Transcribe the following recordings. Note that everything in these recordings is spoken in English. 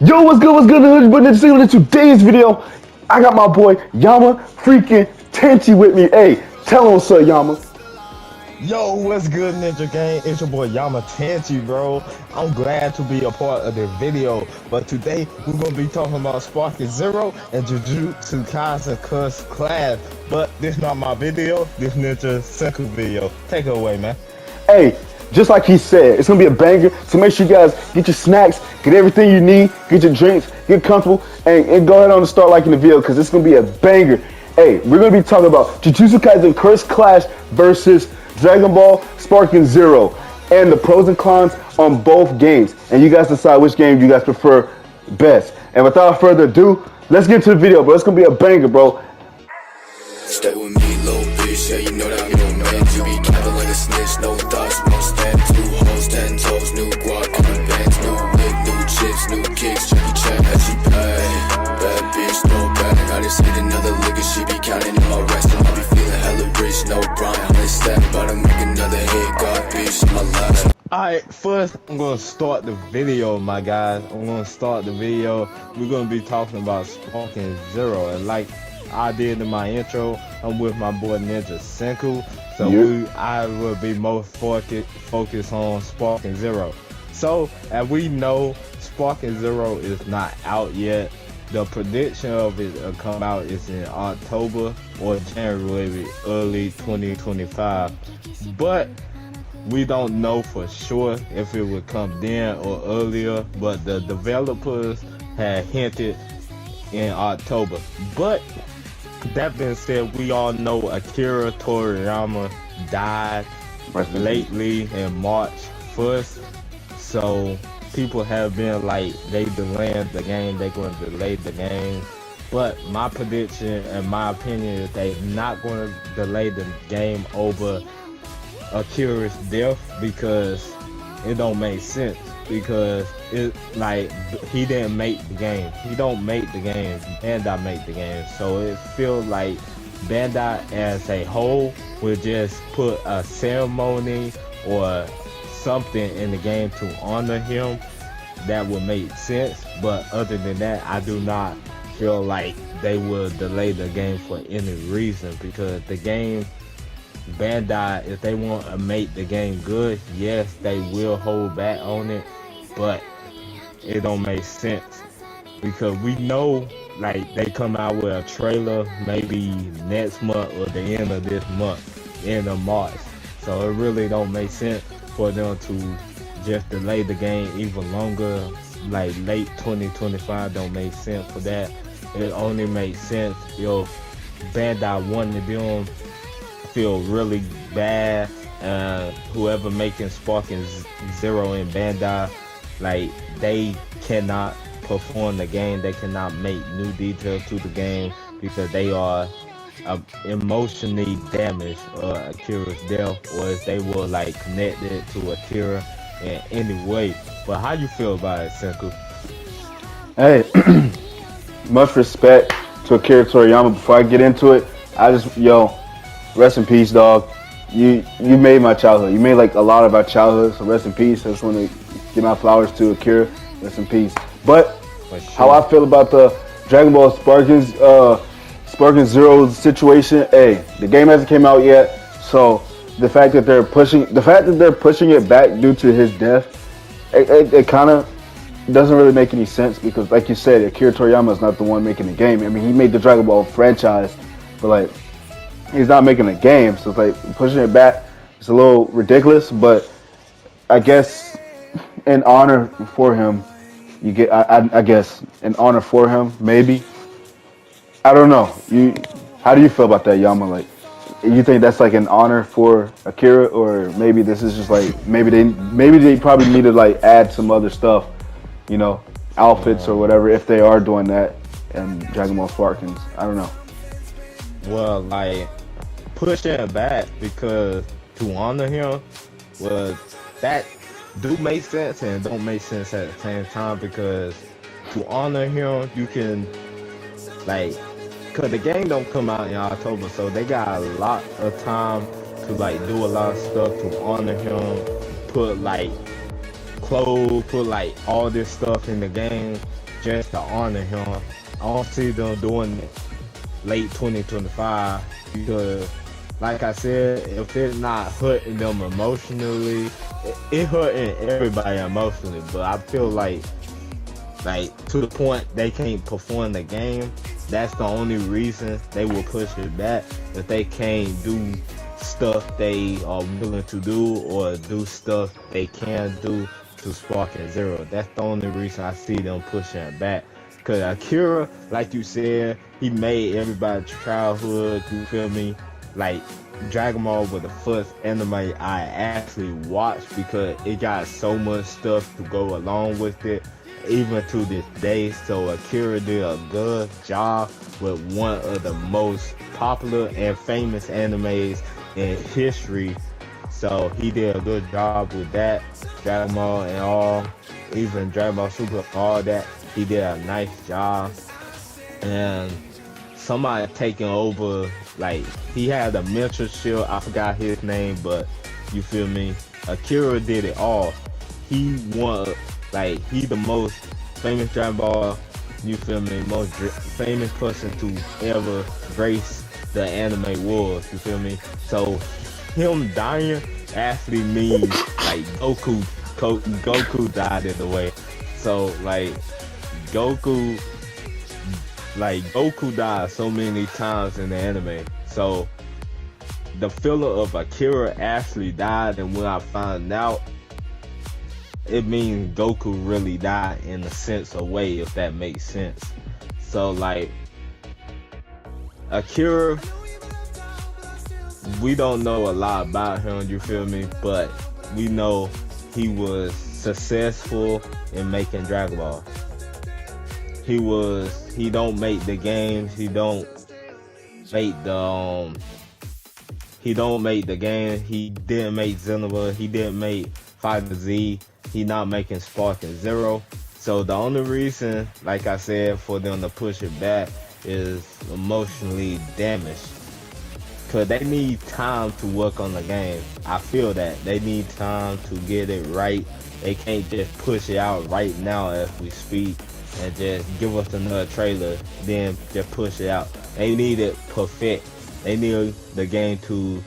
Yo, what's good, but in today's video, I got my boy Yama freaking Tenchi with me. Hey, tell him what's up, Yama. Yo, what's good, Ninja Gang? It's your boy Yamatanchi, bro. I'm glad to be a part of this video, but today we're gonna be talking about Sparking Zero and Jujutsu Kaisen Cuss Class. But this not my video, this Ninja Senku video. Take it away, man. Hey, just like he said, it's gonna be a banger. So make sure you guys get your snacks, get everything you need, get your drinks, get comfortable, and go ahead on and start liking the video because it's gonna be a banger. Hey, we're gonna be talking about Jujutsu Kaisen Curse Clash versus Dragon Ball Sparking Zero and the pros and cons on both games. And you guys decide which game you guys prefer best. And without further ado, let's get into the video, bro. It's gonna be a banger, bro. Stay with me, little bitch, yeah, you know that I'm your man. You be capping like a snitch, no thoughts, no stands. New hoes, 10 toes, new guac on the bands. New wig, new chips, new kicks, Jackie Chan as she pay. Bad bitch, no bag, I just hit another liquor. She be counting in my rest, and I be feeling hella rich, no grind. I'm step, about to make another hit, got bitch in my life. Alright, first I'm gonna start the video, my guys. I'm gonna start the video. We're gonna be talking about Sparking Zero, and like I did in my intro, I'm with my boy Ninja Senku, so I will be most focused on Sparking Zero. So, as we know, Sparking Zero is not out yet. The prediction of it will come out is in October or January, early 2025. But we don't know for sure if it would come then or earlier, but the developers had hinted in October. But that being said, we all know Akira Toriyama died lately in March 1st. So people have been like, they delaying the game, they're going to delay the game. But my prediction and my opinion is they're not going to delay the game over Akira's death because it don't make sense. Because it like he didn't make the game. He don't make the games. Bandai make the game. So it feels like Bandai as a whole would just put a ceremony or something in the game to honor him that would make sense. But other than that, I do not feel like they will delay the game for any reason because the game, Bandai, if they want to make the game good, yes, they will hold back on it, but it don't make sense because we know like they come out with a trailer maybe next month or the end of this month, end of March. So it really don't make sense for them to just delay the game even longer, like late 2025 don't make sense for that. It only makes sense if Bandai wanted them feel really bad. Whoever making Sparking Zero in Bandai, like they cannot perform the game, they cannot make new details to the game because they are emotionally damaged Akira's death, or if they were like connected to Akira in any way. But how you feel about it, Senku? Hey, much respect to Akira Toriyama. Before I get into it, rest in peace, dog. You made my childhood. You made like a lot of our childhood. So rest in peace. I just want to give my flowers to Akira. Rest in peace. But how I feel about the Dragon Ball Sparking Zero situation. Hey, the game hasn't came out yet. So the fact that they're pushing it back due to his death, it kind of doesn't really make any sense because, like you said, Akira Toriyama is not the one making the game. I mean, he made the Dragon Ball franchise, but like, he's not making a game, so it's like pushing it back. It's a little ridiculous, but I guess in honor for him, you get. I guess in honor for him, maybe. I don't know. How do you feel about that, Yama? Like, you think that's like an honor for Akira, or maybe this is just like maybe they probably need to like add some other stuff, outfits or whatever if they are doing that in Dragon Ball Sparkins. I don't know. Well, like pushing it back because to honor him was that do make sense and don't make sense at the same time because to honor him you can like, cause the game don't come out in October, so they got a lot of time to like do a lot of stuff to honor him, put like clothes, put like all this stuff in the game just to honor him. I don't see them doing it late 2025 because, like I said, if it's not hurting them emotionally, it hurting everybody emotionally. But I feel like to the point they can't perform the game. That's the only reason they will push it back. If they can't do stuff they are willing to do or do stuff they can do to Sparking Zero. That's the only reason I see them pushing it back. Cause Akira, like you said, he made everybody's childhood, you feel me? Like Dragon Ball was the first anime I actually watched because it got so much stuff to go along with it, even to this day. So Akira did a good job with one of the most popular and famous animes in history. So he did a good job with that. Dragon Ball and all, even Dragon Ball Super, all that. He did a nice job. And somebody taking over, like, he had a mentorship, I forgot his name, but you feel me? Akira did it all. He won, like, he the most famous Dragon Ball, you feel me, most famous person to ever grace the anime wars, you feel me? So him dying actually means like Goku died in a way. So like Goku died so many times in the anime. So the filler of Akira actually died, and when I found out, it means Goku really died in a sense of way, if that makes sense. So like Akira, we don't know a lot about him, you feel me? But we know he was successful in making Dragon Ball. He don't make the games, he don't make the game, he didn't make Xenoverse, he didn't make Fighter Z, he not making Sparking Zero. So the only reason, like I said, for them to push it back is emotionally damaged. Cause they need time to work on the game. I feel that they need time to get it right. They can't just push it out right now as we speak and just give us another trailer, then just push it out. They need it perfect. They need the game to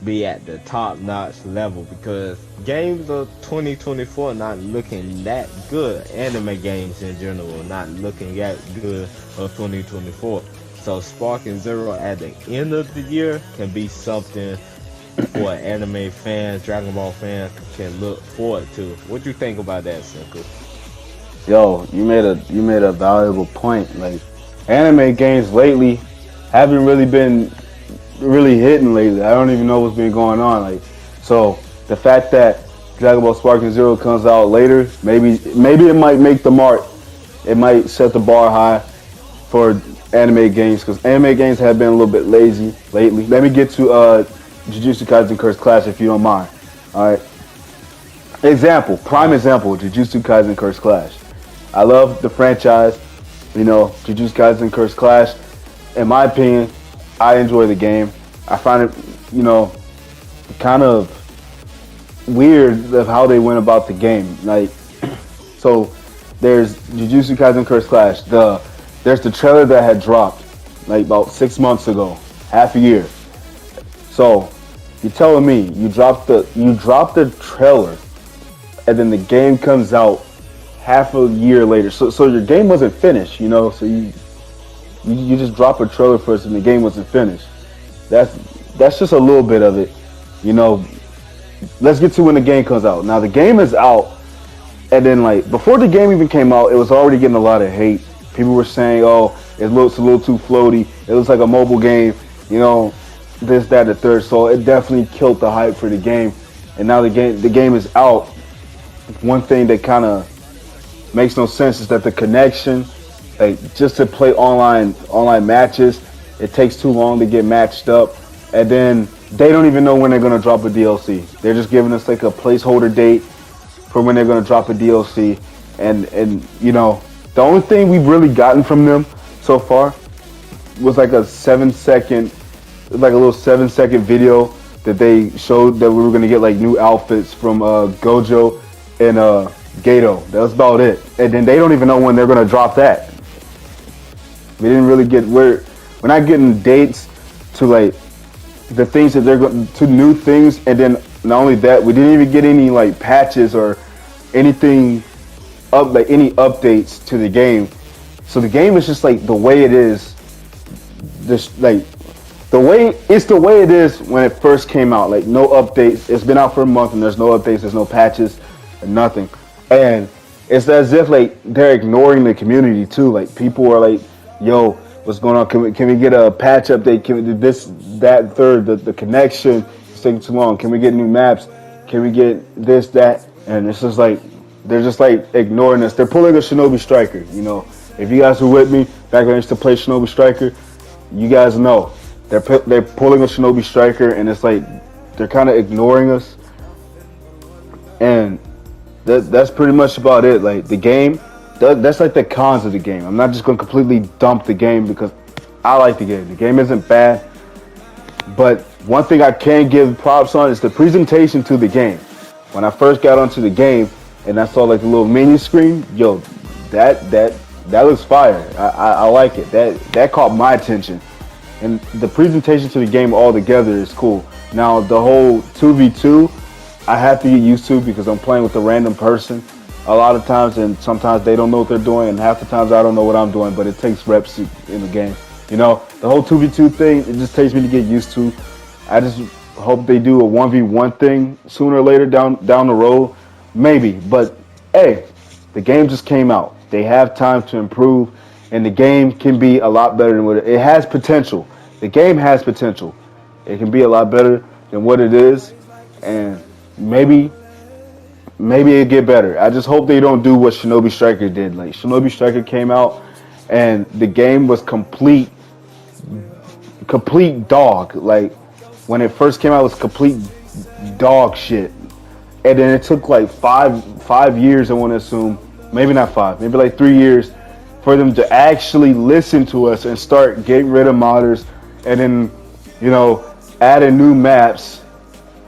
be at the top-notch level because games of 2024 not looking that good. Anime games in general not looking that good of 2024. So Sparking Zero at the end of the year can be something for anime fans, Dragon Ball fans can look forward to. What you think about that, Senku? Yo, you made a valuable point. Like, anime games lately haven't really been hitting lately. I don't even know what's been going on. Like, so the fact that Dragon Ball Sparking Zero comes out later, maybe it might make the mark. It might set the bar high for anime games because anime games have been a little bit lazy lately. Let me get to Jujutsu Kaisen Curse Clash if you don't mind. All right. Prime example, Jujutsu Kaisen Curse Clash. I love the franchise. You know, Jujutsu Kaisen Curse Clash. In my opinion, I enjoy the game. I find it, you know, kind of weird of how they went about the game. Like, so there's Jujutsu Kaisen Curse Clash. There's the trailer that had dropped like about 6 months ago, half a year. So you're telling me you dropped the trailer, and then the game comes out half a year later. So your game wasn't finished, you know. So you just drop a trailer first, and the game wasn't finished. That's just a little bit of it, you know. Let's get to when the game comes out. Now the game is out, and then like before the game even came out, it was already getting a lot of hate. People were saying, "Oh, it looks a little too floaty. It looks like a mobile game." You know, this, that, and the third. So it definitely killed the hype for the game. And now the game is out. One thing that kind of makes no sense is that the connection, like just to play online matches, it takes too long to get matched up. And then they don't even know when they're gonna drop a DLC. They're just giving us like a placeholder date for when they're gonna drop a DLC. And you know, the only thing we've really gotten from them so far was like a 7-second, like a little 7-second video that they showed that we were gonna get like new outfits from Gojo and Gato. That was about it. And then they don't even know when they're gonna drop that. We didn't really get we're not getting dates to like the things that they're going to new things, and then not only that, we didn't even get any like patches or anything up like any updates to the game. So the game is just like the way it is. Just like the way it is when it first came out. Like no updates. It's been out for a month and there's no updates. There's no patches, and nothing. And it's as if like they're ignoring the community too. Like people are like, "Yo, what's going on? Can we get a patch update? Can we do this, that, third? The connection is taking too long. Can we get new maps? Can we get this, that?" And it's just like they're just like ignoring us. They're pulling a Shinobi Striker. You know, if you guys were with me back when I used to play Shinobi Striker, you guys know they're pulling a Shinobi Striker, and it's like they're kind of ignoring us. And that's pretty much about it. Like the game, that's like the cons of the game. I'm not just going to completely dump the game because I like the game. The game isn't bad, but one thing I can give props on is the presentation to the game. When I first got onto the game and I saw like the little menu screen, yo, that looks fire. I like it. That caught my attention, and the presentation to the game altogether is cool. Now the whole 2v2, I have to get used to because I'm playing with a random person a lot of times, and sometimes they don't know what they're doing, and half the times I don't know what I'm doing, but it takes reps in the game. You know, the whole 2v2 thing, it just takes me to get used to. I just hope they do a 1v1 thing sooner or later down the road, maybe. But hey, the game just came out. They have time to improve, and the game can be a lot better than what it has potential. The game has potential. It can be a lot better than what it is, and maybe it get better. I just hope they don't do what Shinobi Striker did. Like Shinobi Striker came out, and the game was complete dog. Like when it first came out, it was complete dog shit. And then it took like five years, I want to assume, maybe not 5, maybe like 3 years, for them to actually listen to us and start getting rid of modders, and then, you know, adding new maps,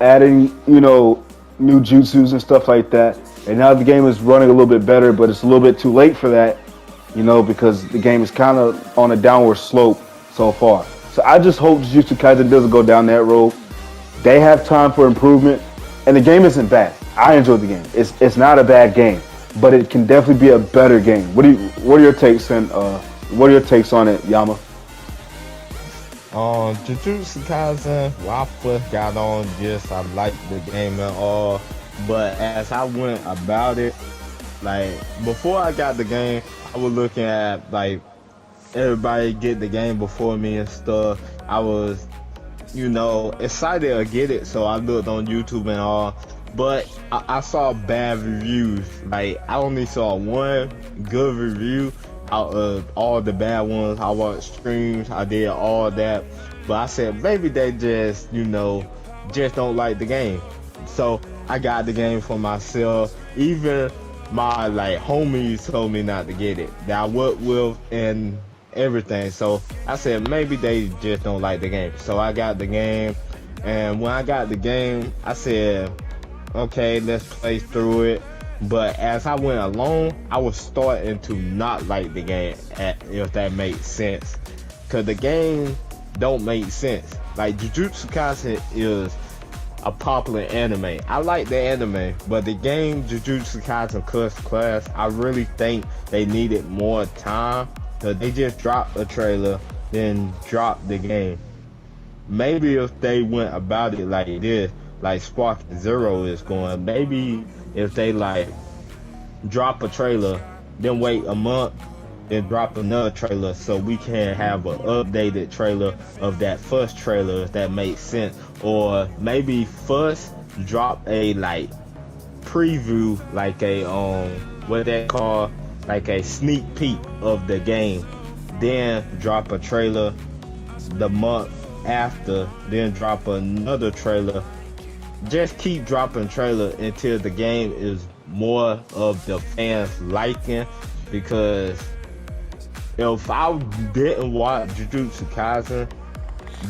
adding, you know, new jutsus and stuff like that. And now the game is running a little bit better, but it's a little bit too late for that, you know, because the game is kind of on a downward slope so far. So I just hope Jujutsu Kaisen doesn't go down that road. They have time for improvement, and the game isn't bad. I enjoyed the game. It's not a bad game, but it can definitely be a better game. What are your takes on it, Yama? Jujutsu Kaisen, when I first got on this, I liked the game and all, but as I went about it, like before I got the game, I was looking at like everybody get the game before me and stuff. I was, you know, excited to get it, so I looked on YouTube and all, but I saw bad reviews. Like I only saw one good review out of all the bad ones. I watched streams, I did all that, but I said maybe they just, you know, just don't like the game. So I got the game for myself. Even my like homies told me not to get it, that I worked with and everything. So I said maybe they just don't like the game. So I got the game, and when I got the game, I said, okay, let's play through it. But as I went along, I was starting to not like the game, if that makes sense. Cause the game don't make sense. Like Jujutsu Kaisen is a popular anime. I like the anime, but the game Jujutsu Kaisen class, I really think they needed more time. Cause they just dropped a trailer, then dropped the game. Maybe if they went about it like this, like Spark Zero is going, maybe if they like drop a trailer, then wait a month, then drop another trailer, so we can have an updated trailer of that first trailer, if that makes sense. Or maybe first drop a like preview, like a what they call, like a sneak peek of the game, then drop a trailer the month after, then drop another trailer. Just keep dropping trailer until the game is more of the fans liking, because if I didn't watch Jujutsu Kaisen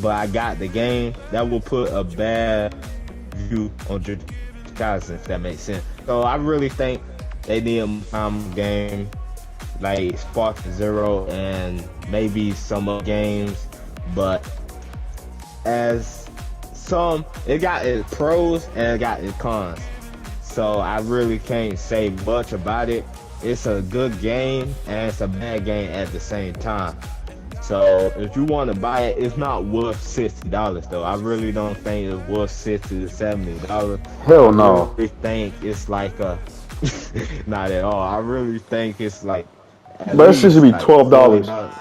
but I got the game, that will put a bad view on Jujutsu Kaisen, if that makes sense. So I really think They need a game like Sparking Zero and maybe some other games, but as it got its pros and it got its cons. So I really can't say much about it. It's a good game and it's a bad game at the same time. So if you want to buy it, it's not worth $60 though. I really don't think it's worth $60 to $70. Hell no. I really think it's like not at all. I really think it's like But it should be like $12.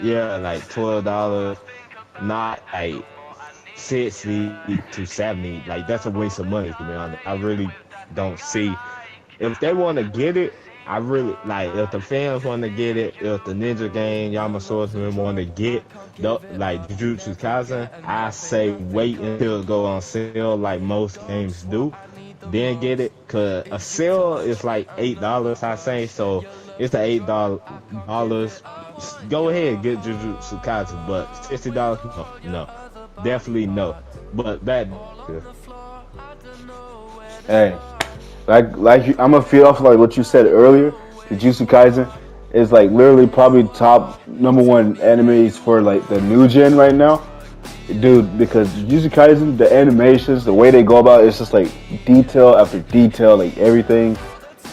Yeah, like $12, not like 60 to 70. Like that's a waste of money to be honest. I really don't see if they want to get it. I really like if the fans want to get it. If the Ninja Game Yama Swordsman want to get like Jujutsu Kaisen, I say wait until it go on sale like most games do. Then get it, cause a sale is like $8. I say so. It's the $8. Go ahead, get Jujutsu Kaisen, but $60, no, definitely no. But that, Hey, I'm gonna feel off like what you said earlier. The Jujutsu Kaisen is like literally probably top number one animes for like the new gen right now, dude. Because Jujutsu Kaisen, the animations, the way they go about it's just like detail after detail, like everything,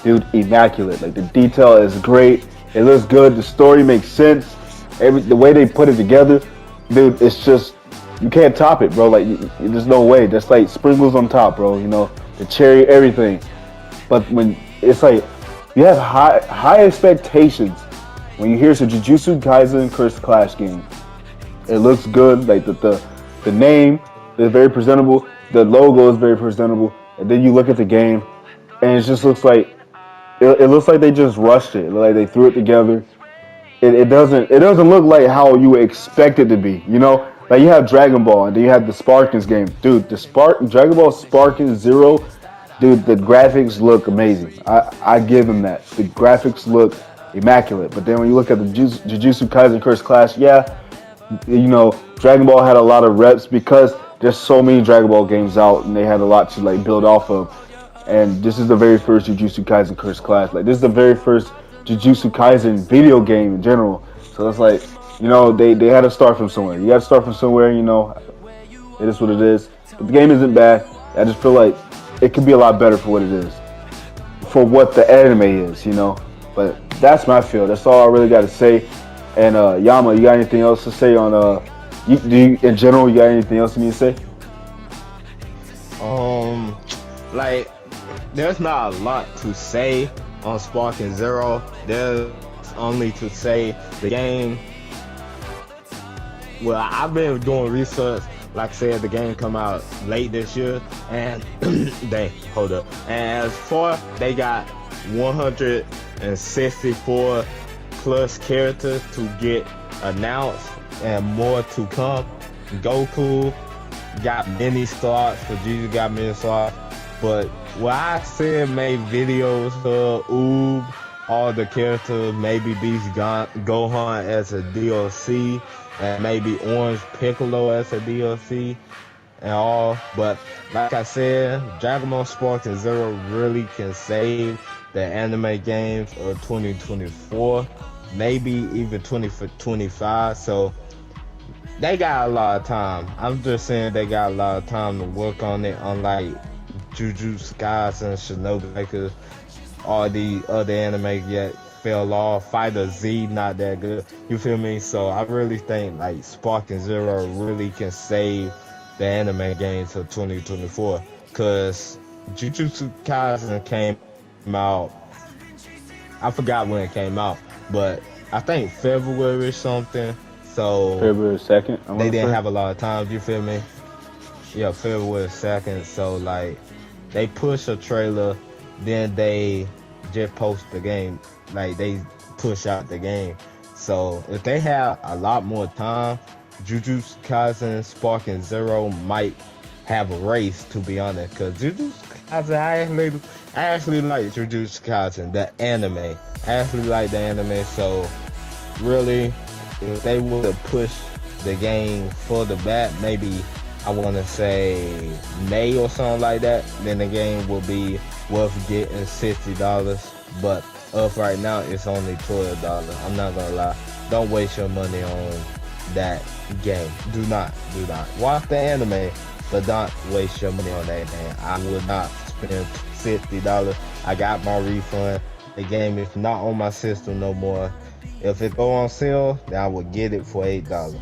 dude, immaculate. Like the detail is great. It looks good. The story makes sense. The way they put it together, dude, it's just you can't top it, bro. Like there's no way. That's like sprinkles on top, bro. You know, the cherry, everything. But when it's like you have high expectations when you hear it's a Jujutsu Kaisen Cursed Clash game. It looks good, like the name is very presentable, the logo is very presentable, and then you look at the game, and it just looks like it looks like they just rushed it, like they threw it together. It doesn't look like how you expect it to be, you know. Like you have Dragon Ball, and then you have the Sparkins game, dude. Dragon Ball Sparkins Zero. Dude, the graphics look amazing. I give them that. The graphics look immaculate. But then when you look at the Jujutsu Kaisen Cursed Clash, yeah, you know, Dragon Ball had a lot of reps because there's so many Dragon Ball games out and they had a lot to like build off of. And this is the very first Jujutsu Kaisen Cursed Clash. Like this is the very first Jujutsu Kaisen video game in general. So it's like, you know, they had to start from somewhere. You got to start from somewhere, you know. It is what it is. But the game isn't bad. I just feel like it could be a lot better for what it is, for what the anime is, you know. But that's my feel. That's all I really got to say. And Yama, you got anything else to say on in general? You got anything else you need to say? like there's not a lot to say on Sparking Zero. There's only to say the game. Well, I've been doing research. Like I said, the game come out late this year, and and as far they got 164 plus characters to get announced, and more to come. Goku got many slots, Vegeta got many slots, but what I said made videos of Oob, all the characters, maybe Beast Gohan as a DLC, and maybe Orange Piccolo as a DLC and all. But like I said, Dragon Ball Sparking Zero really can save the anime games of 2024, maybe even 2025. So they got a lot of time. I'm just saying they got a lot of time to work on it, unlike Jujutsu Kaisen, Shinobi, because all the other anime yet fell off. Fighter Z not that good. You feel me? So I really think like Sparking Zero really can save the anime games of 2024, because Jujutsu Kaisen came out, I forgot when it came out, but I think February or something. So February 2nd. They didn't have a lot of time. You feel me? Yeah, February 2nd. So like they push a trailer, then they just post the game. Like they push out the game. So if they have a lot more time, Jujutsu Kaisen Sparking Zero might have a race, to be honest. Because Jujutsu Kaisen, I actually like Jujutsu Kaisen, the anime. I actually like the anime. So really, if they would have pushed the game further back, maybe I want to say May or something like that, then the game will be worth getting $60. But up right now, it's only $12. I'm not gonna lie. Don't waste your money on that game. Do not. Watch the anime, but don't waste your money on that game. I would not spend $60. I got my refund. The game is not on my system no more. If it go on sale, then I would get it for $8.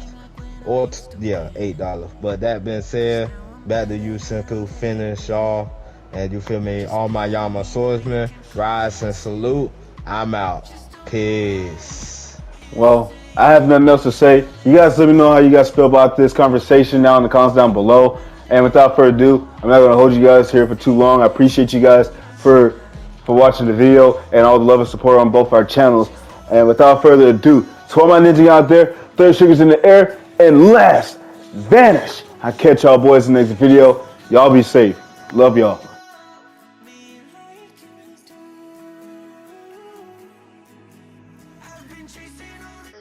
Or $8. But that being said, back to you, Senku. Finish y'all, and you feel me? All my Yama swordsmen, rise and salute. I'm out. Peace. Well, I have nothing else to say. You guys let me know how you guys feel about this conversation down in the comments down below. And without further ado, I'm not going to hold you guys here for too long. I appreciate you guys for watching the video and all the love and support on both our channels. And without further ado, to all my ninjas out there, third sugars in the air, and last, vanish. I'll catch y'all boys in the next video. Y'all be safe. Love y'all. I've been chasing all the